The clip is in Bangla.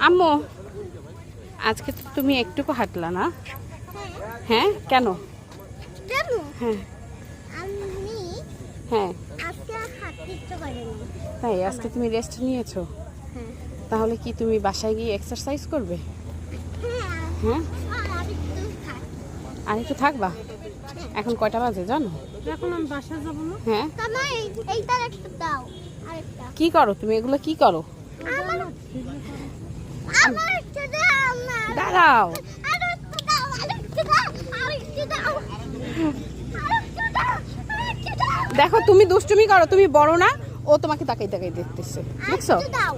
আম্মু আজকে তো তুমি একটুকু হাঁটলা না? হ্যাঁ কেন? কেন? হ্যাঁ আমি হ্যাঁ আজকে হাঁটতে ইচ্ছে করেনি। তাই আজকে তুমি রেস্ট নিয়েছো? হ্যাঁ তাহলে কি তুমি বাসায় গিয়ে এক্সারসাইজ করবে? হ্যাঁ হ্যাঁ আমি একটু থাক। আর একটু থাকবা? এখন কয়টা বাজে জানো? এখন আমি বাসায় যাবো না। হ্যাঁ তোমার এইটার একটা দাও, আরেকটা কি করো তুমি? এগুলো কি করো? আমার আমার একটা দাও না। দাঁড়াও, আরেকটা দাও, আরেকটা দাও, আরেকটা দাও, আরেকটা দাও, আরেকটা দাও, দেখো তুমি দুষ্টুমি করো, তুমি বড় না, ও তোমাকে তাকাই তাকাই দেখতেছে, দেখছো? আরেকটা দাও।